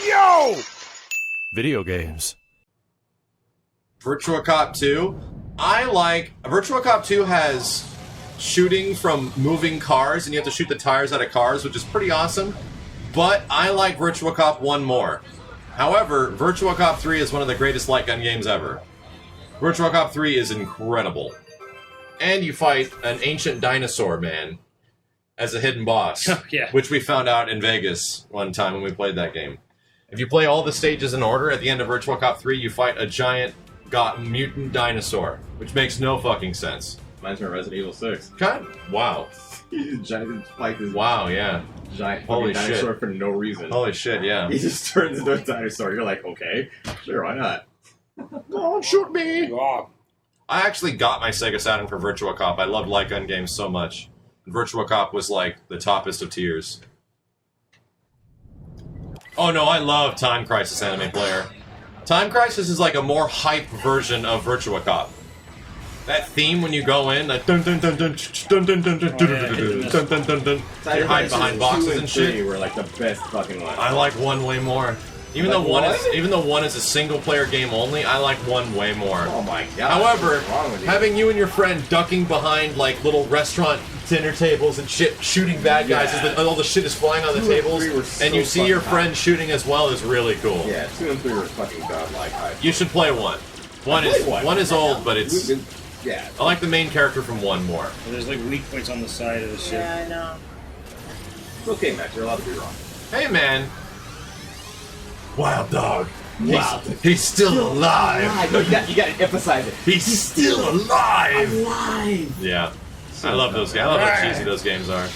Yo! Video games. Virtua Cop 2. Virtua Cop 2 has shooting from moving cars, and you have to shoot the tires out of cars, which is pretty awesome. But I like Virtua Cop 1 more. However, Virtua Cop 3 is one of the greatest light gun games ever. Virtua Cop 3 is incredible. And you fight an ancient dinosaur man as a hidden boss, Yeah. which we found out in Vegas one time when we played that game. If you play all the stages in order, at the end of Virtua Cop 3, you fight a giant mutant dinosaur, which makes no fucking sense. Reminds me of Resident Evil 6. God, wow. Giant, like this Wow, yeah. giant Holy fucking dinosaur shit. for no reason. Holy shit, yeah. He just turns into a dinosaur. You're like, okay, sure, why not? Don't shoot me! Wow. I actually got my Sega Saturn for Virtua Cop. I loved light gun games so much. Virtua Cop was like the toppest of tiers. Oh no, I love Time Crisis Anime Player. Time Crisis is like a more hype version of Virtua Cop. That theme when you go in, like dun dun dun dun dun dun dun dun dun dun dun dun. You hide behind boxes and shit. Were like the best fucking ones. I like one way more. Even though one is a single player game only, I like one way more. Oh my god. However, what's wrong with you? having you and your friend ducking behind like little restaurant dinner tables and shit, shooting bad guys as all the shit is flying on the 2 and tables, 3 were so and you see your fucking friend shooting as well is really cool. Yeah, 2 and 3 were fucking godlike. You should play one. One is old, but it's. Yeah. I like the main character from one more. There's like weak points on the side of the ship. Yeah, I know. It's okay, Matt. You're allowed to be wrong. Hey man, Wild Dog. Wow. He's still alive. No, you got to emphasize it. He's still alive. Alive. Yeah, I love those games. I love how cheesy those games are.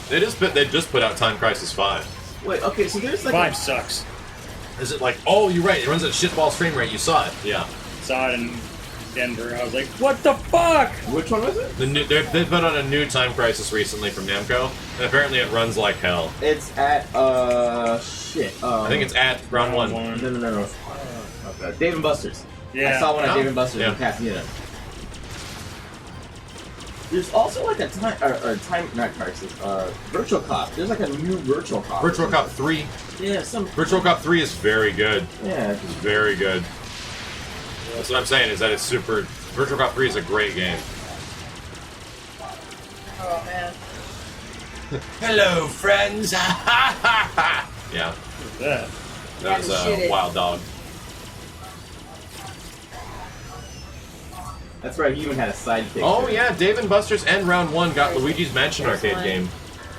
They just put out Time Crisis 5. Wait, okay, so there's like 5 sucks. Is it like? Oh, you're right. It runs at shitball frame rate. You saw it. Yeah. Saw it in Denver. I was like, what the fuck? Which one was it? They put out a new Time Crisis recently from Namco, and apparently it runs like hell. It's at shit. I think it's at round one. No. Dave & Buster's. Yeah. I saw one at Oh. Dave & Buster's Yeah. in Pasadena. There's also like a time not crisis. Virtual Cop. There's like a new Virtual Cop. Virtual Cop 3. Yeah, some. Virtual Cop 3 is very good. Yeah. It's very good. That's what I'm saying, is that it's super... Virtual Cop 3 is a great game. Oh man. Hello, friends! Yeah, What's that? that was Shoot it. Wild Dog. That's right. He even had a sidekick. Oh yeah, Dave & Buster's and Round 1 got Luigi's Mansion There's arcade mine. game.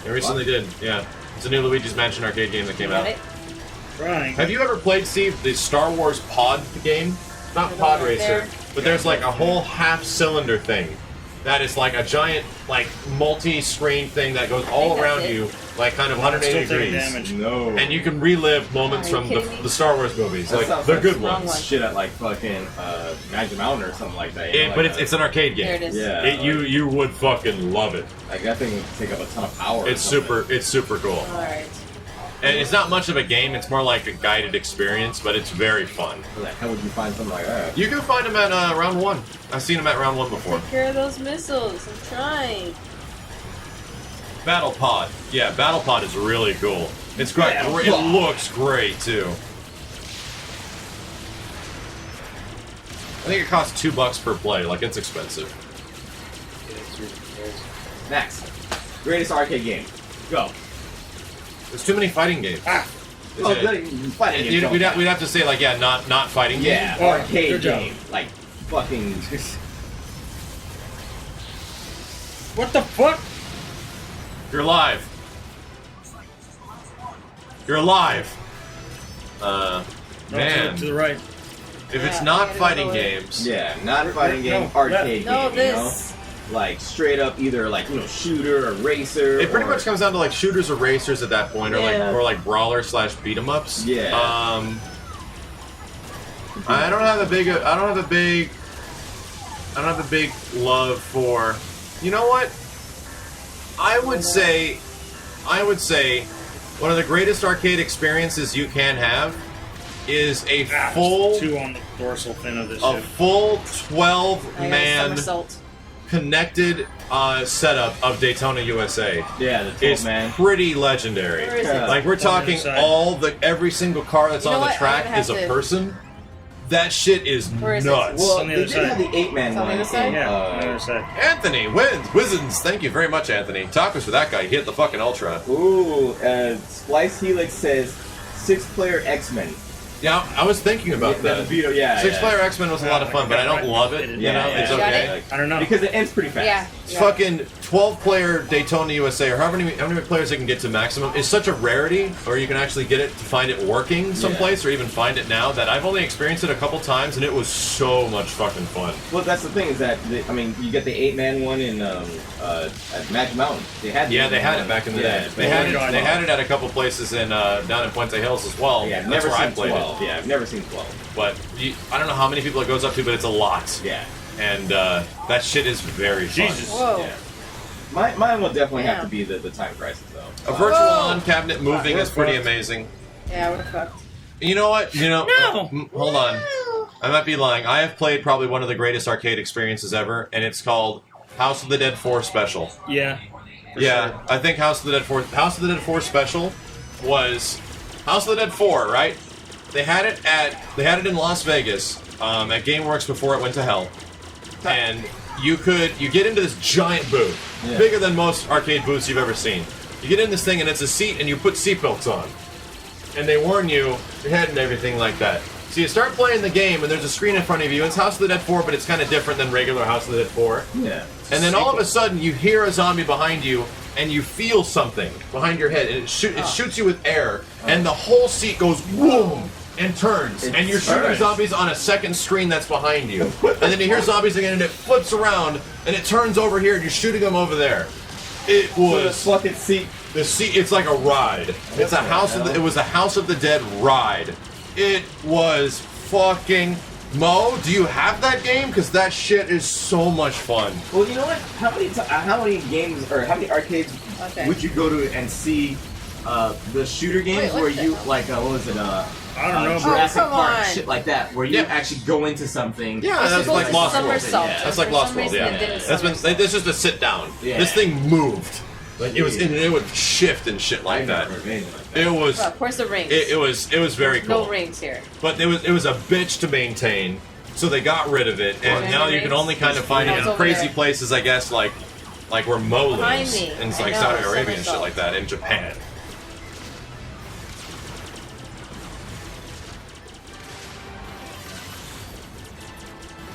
They recently did, yeah. It's a new Luigi's Mansion arcade game that came out. Right? Trying. Have you ever played, Steve, the Star Wars Pod game? Not The Pod one right Racer, there? but there's like a whole half-cylinder thing that is like a giant, like, multi-screen thing that goes all that's around it. you, like kind of Still 180 taking degrees. damage. No. And you can relive moments Are you from kidding me? the Star Wars movies, That like sounds the like good some wrong ones. one. shit at like fucking Magic Mountain or something like that. You know, But like it's an arcade There it game. is. Yeah. You would fucking love it. like that thing would take up a ton of power. or It's something. super cool. Alright. And it's not much of a game, it's more like a guided experience, but it's very fun. Where the hell would you find something like that? You can find them at round 1. I've seen them at round 1 before. Take care of those missiles. I'm trying. Battle Pod. Yeah, Battle Pod is really cool. It's great. Battle It Pod. looks great too. I think it costs $2 per play. Like, it's expensive. Next, greatest arcade game. Go. There's too many fighting games. Ah! Is Oh, it- good. Fighting games. We'd have to say like, yeah, not fighting Yeah, games. Oh, arcade good job. game. Like fucking. What the fuck? You're alive. You're alive. No, Man, to the right. if it's Yeah, not gotta fighting go in. games, Yeah, not fighting game, No, arcade No, game. You know, this. like straight up either like shooter or racer. it pretty or, much comes down to like shooters or racers at that point, Yeah. or like brawler / beat 'em ups. Yeah. I don't have a big love for. You know what? I would say one of the greatest arcade experiences you can have is a Ah, full there's 2 on the dorsal fin of this a ship. full I got a 12-man somersault. connected setup of Daytona USA Yeah, the 12 is man. pretty legendary. Where is it? Like we're talking 100%. every single car that's You know on the what? I'm track gonna is a have to- person. That shit is Where is it? nuts. Well, on the they other did side. have the 8-man It's on the one. other side? Yeah, on the other side. Anthony wins. Wizards. Thank you very much, Anthony. Tacos for that guy. He hit the fucking ultra. Ooh, Splice Helix says 6-player X-Men. Yeah, I was thinking about The that. Vito, yeah. Six-player X-Men was a lot of fun, but I don't love it. You know, it's You got okay. it? I don't know. Because it ends pretty fast. Yeah. It's fucking 12-player Daytona USA, or how many players they can get to maximum, is such a rarity, or you can actually get it to find it working someplace, or even find it now, that I've only experienced it a couple times, and it was so much fucking fun. Well, that's the thing is that you get the 8-man one in at Magic Mountain. They had Yeah, they had it back in the day. They had it at a couple places in down in Puente Hills as well. Yeah, I've That's never where I seen played 12. it. Yeah, I've never seen 12. But I don't know how many people it goes up to, but it's a lot. Yeah. And that shit is very fun. Jesus. Whoa. Yeah. Mine will definitely have Yeah. to be the time crisis though. A virtual Whoa. on-cabinet moving is pretty amazing. Yeah, I would have fucked. You know what? No! Hold on. I might be lying. I have played probably one of the greatest arcade experiences ever, and it's called House of the Dead 4 Special. Yeah. Yeah, I think House of the Dead 4 Special was House of the Dead 4, right? They had it in Las Vegas at GameWorks before it went to hell, and you get into this giant booth, bigger than most arcade booths you've ever seen. You get in this thing and it's a seat, and you put seatbelts on, and they warn you your head and everything like that. So you start playing the game, and there's a screen in front of you. And it's House of the Dead 4, but it's kind of different than regular House of the Dead 4. Yeah. And then all of a sudden, you hear a zombie behind you, and you feel something behind your head, and it shoots you with air, and the whole seat goes boom and turns, and you're shooting zombies on a second screen that's behind you, and then you hear zombies again, and it flips around, and it turns over here, and you're shooting them over there. It was fucking seat. the seat. It's like a ride. It's a it was a House of the Dead ride. It was fucking. Mo, do you have that game? Because that shit is so much fun. Well, you know what? How many games or how many arcades would you go to and see the shooter games Wait, where what you the hell? like what was it? I don't know, bro. Jurassic come Park, on. shit like that, where you actually go into something. Yeah, that's like Lost World. Somersault. Yeah. That's like For Lost some World. reason Yeah, it didn't that's been. somersault. This is just a sit down. Yeah. This thing moved. Like it was, and it would shift and shit like that. It was. Well, where's the rings? It was very cool. No rings here. But it was a bitch to maintain, so they got rid of it, and Okay. now you can only kind of find it It's in over crazy there. places, I guess, like where Mo Behind lives, me. in I like know, Saudi Arabia and shit somersault. like that, in Japan.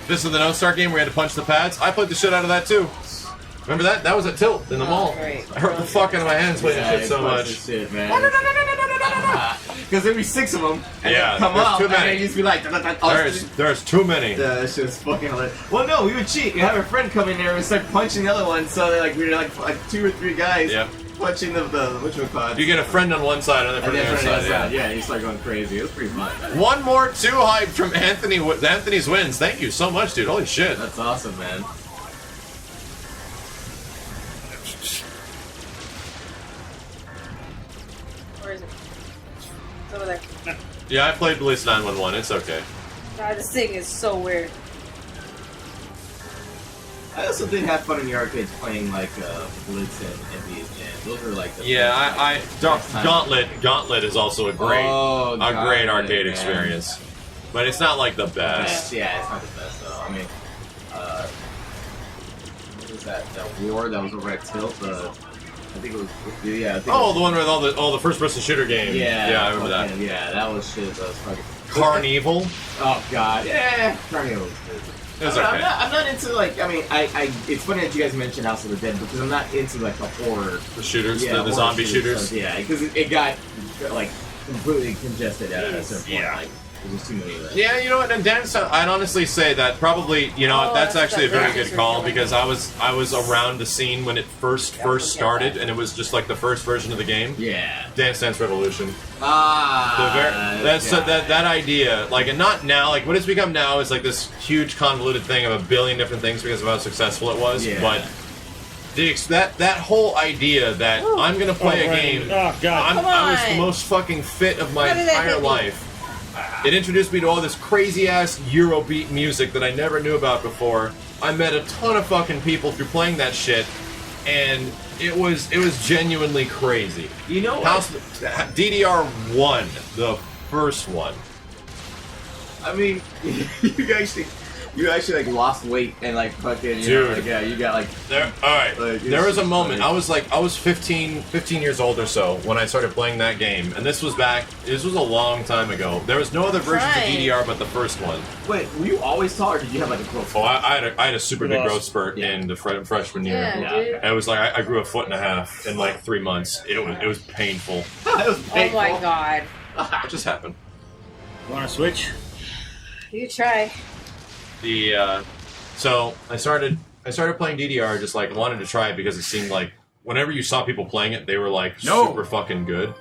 This is the No Star game where you had to punch the pads. I played the shit out of that too. Remember that? That was at Tilt in the mall. great. I hurt the fuck out of my hands playing that shit so much. Shit, man. Because there'd be 6 of them, and Yeah, they'd come there's up, too and many. they'd just be like, There's too many. that shit was fucking hilarious. Well, no, we would cheat. We'd have a friend come in there and start punching the other one, so we were like 2 or 3 guys Yep. punching the which one called? You get a friend on one side, another And friend on then the from other the side. other Yeah. side, you start going crazy. It was pretty fun. One more 2 hype from Anthony. Anthony's wins. Thank you so much, dude. Holy shit. That's awesome, man. Where is it? It's over there. Yeah, I played Police 911. It's okay. God, this thing is so weird. I also did have fun in the arcades playing like Blitz and these games. Those were like the Gauntlet is also a great arcade experience, but it's not like the best. Yeah, it's not the best though. I mean, what was that? That war that was over at Tilt. I think it was. Yeah. I think Oh, the one with all the first-person shooter games. Yeah, I remember that. Yeah, that was shit. That was fucking. Carnival. Oh god, yeah, Carnival was good. It was I'm okay. not into like. I mean, it's funny that you guys mentioned House of the Dead because I'm not into like the horror. The shooters, Yeah, the horror zombie shooters. stuff, yeah, because it got like completely congested at a certain point. Yeah. Like, there's just too many of them. Yeah, you know what? And Dan, I'd honestly say that probably, that's actually a very good call because I was around the scene when it first started, and it was just like the first version of the game. Yeah. Dance Dance Revolution. That's That idea, like, and not now, like what it's become now is like this huge convoluted thing of a billion different things because of how successful it was. Yeah. But that whole idea that I'm gonna play a game, Oh, God. I was the most fucking fit of my How did that entire hit me? life. It introduced me to all this crazy ass Eurobeat music that I never knew about before. I met a ton of fucking people through playing that shit, and it was genuinely crazy. You know what? DDR1, the first one. I mean, you actually like lost weight and like fucking, you know, like, yeah, you got like. Alright, like, there was a moment, I was 15 years old or so when I started playing that game, and this was a long time ago. There was no other versions of DDR but the first one. Wait, were you always tall, or did you have like a growth spurt? Oh, I had a super big growth spurt in the freshman year. Yeah, dude. And it was like, I grew a foot and a half in like 3 months. It was painful. It was Oh painful. my god. What just happened? Want to switch? You try. So I started playing DDR, just like wanted to try it because it seemed like whenever you saw people playing it, they were like super fucking good.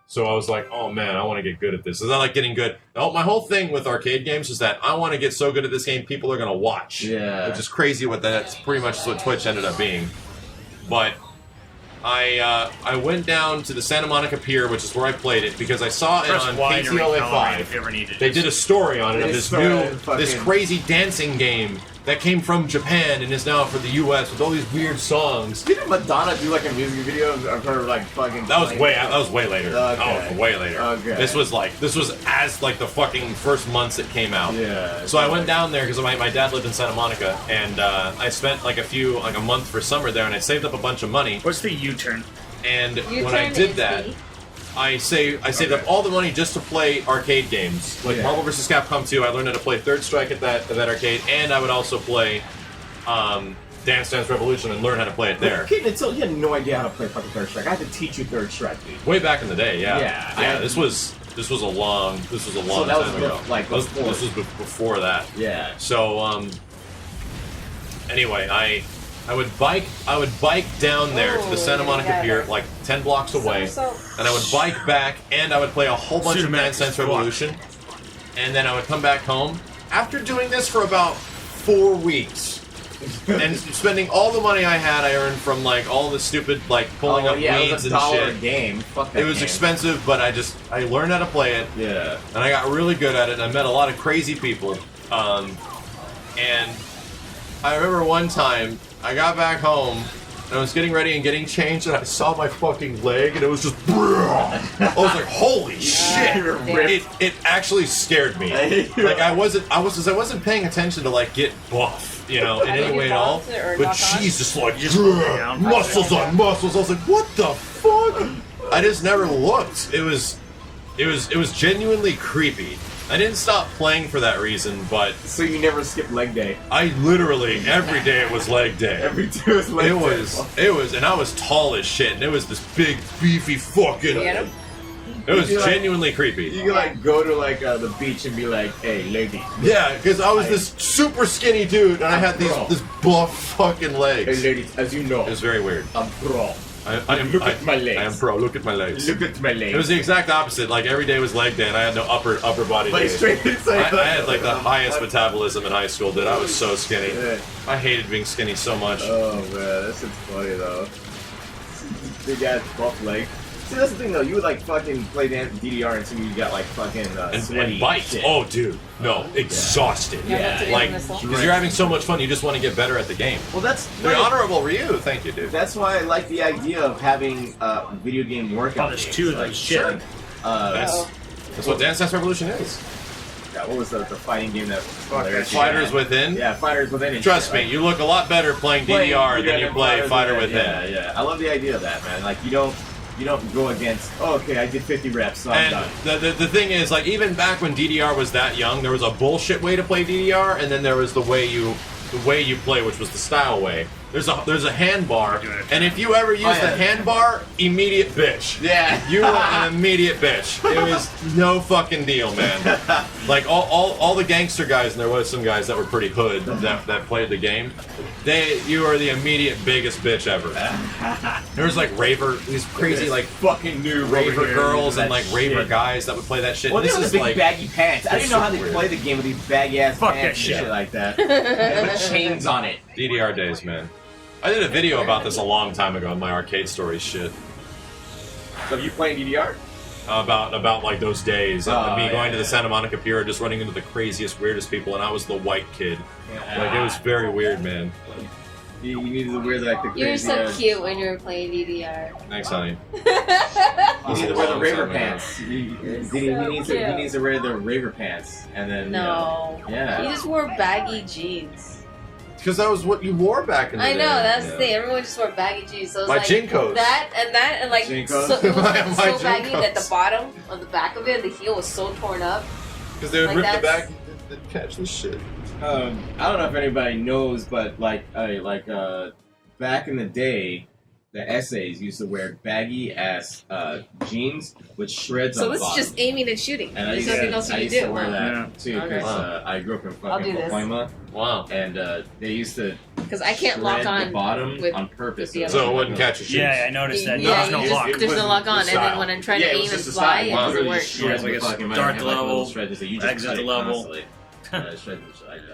So I was like, oh man, I want to get good at this. Is I like getting good? My whole thing with arcade games is that I want to get so good at this game, people are gonna watch. Yeah. Which is crazy. That's pretty much what Twitch ended up being. But I went down to the Santa Monica Pier, which is where I played it, because I saw it on KTLA 5. They did a story on it of this crazy dancing game that came from Japan and is now for the U.S. with all these weird songs. Didn't Madonna do like a music video of her like fucking? That was way later. Okay. Oh, way later. Okay. This was as like the fucking first months it came out. Yeah. So I went down there because my dad lived in Santa Monica, and I spent like a month for summer there, and I saved up a bunch of money. What's the U-turn? And when I did that, I saved up all the money just to play arcade games. Like Marvel vs. Capcom 2, I learned how to play Third Strike at that arcade, and I would also play Dance Dance Revolution and learn how to play it there. Kid, until you had no idea how to play fucking Third Strike. I had to teach you Third Strike, dude. Way back in the day, yeah. Yeah. This was a long time ago. This was before that. Yeah. So anyway, I would bike down there to the Santa Monica Pier, like 10 blocks away, and I would bike back, and I would play a whole bunch of Dance Dance Revolution, and then I would come back home. After doing this for about 4 weeks, and spending all the money I had, I earned from like all the stupid like pulling up leads and shit. $1 a game. Fuck that It was game. expensive, but I learned how to play it. Yeah. And I got really good at it, and I met a lot of crazy people. And I remember one time, I got back home, and I was getting ready and getting changed, and I saw my fucking leg, and it was just... I was like, holy shit! It actually scared me. Like, I wasn't paying attention to, like, get buff, you know, in any way at all. But she's just like, muscles on muscles. I was like, what the fuck? I just never looked. It was genuinely creepy. I didn't stop playing for that reason, but... So you never skipped leg day? I literally, every day it was leg day. Every day was leg day. It was, and I was tall as shit, and it was this big, beefy fucking... Get him? It was genuinely creepy. You could like go to like the beach and be like, hey, lady. Yeah, because I was this super skinny dude, and I had this buff fucking legs. Hey, ladies, as you know, It was very weird. I'm pro. Look at my legs. I am pro. Look at my legs. Look at my legs. It was the exact opposite. Like every day was leg day, and I had no upper body Like day. straight I had like the highest metabolism in high school, dude. I was so skinny. Yeah. I hated being skinny so much. Oh man, this is funny though. Big ass buff leg. See, that's the thing though. You would like fucking play DDR until you got like fucking sweaty and bite. shit. Oh, dude. No, exhausted. Yeah, like, because you're having so much fun, you just want to get better at the game. Well, that's Very honorable Ryu. Thank you, dude. That's why I like the idea of having video game workout. Oh, there's two of those shit. That's what Dance Dance Revolution is. Yeah, what was the fighting game that? Fighters Within. Yeah, Fighters Within. Trust me, you look a lot better playing DDR than you play Fighter Within. Yeah, yeah. I love the idea of that, man. Like you don't go against. Oh, okay, I did 50 reps, so I'm done. The thing is, like, even back when DDR was that young, there was a bullshit way to play DDR, and then there was the way you play, which was the style way. There's a hand bar, and if you ever use the hand bar, immediate bitch. Yeah. You were an immediate bitch. It was no fucking deal, man. Like, all the gangster guys, and there was some guys that were pretty hood that played the game, you are the immediate biggest bitch ever. There was like these crazy like fucking new raver girls and like raver guys that would play that shit. Well, This they is big like baggy pants. I didn't know how they weird. play the game with these baggy ass pants and shit like that. And with chains on it. DDR days, man. I did a video about this a long time ago in my arcade stories shit. So you playing DDR? about like those days and me going to the yeah. Santa Monica Pier and just running into the craziest, weirdest people, and I was the white kid. Like it was very weird, man. You needed to wear like the crazy. You're so cute when you were playing DDR. Thanks, honey. You need to wear the raver So pants. He needs to wear the raver pants, and then No. yeah. You just wore baggy jeans. Because that was what you wore back in the I day. know, that's the thing. Everyone just wore baggy jeans. So it was My like Jinkos. that and like Jinkos. so, it was like My so baggy Jinkos. that the bottom of the back of it, the heel was so torn up. Because they would Like rip the that's- back and catch the shit. I don't know if anybody knows, but back in the day, the essays used to wear baggy ass jeans with shreds So on the this is bottom. just aiming and shooting. And I There's used, nothing else I you used can to do. wear that Yeah. too because Okay. I grew up in I'll fucking do this. Pacoima, Wow. and they used to Because I can't lock shred the on. bottom with- on purpose. with the So it wouldn't catch your shoes. Yeah, I noticed that. Yeah, There's no you just- lock. there's no lock on, and then style. when I'm trying to it was aim and just a fly, style. it Wow. doesn't Literally work. shreds Yeah, the it's like a fucking start have, like, level, little shreds, so you just exit cut the it level. constantly. Shred the-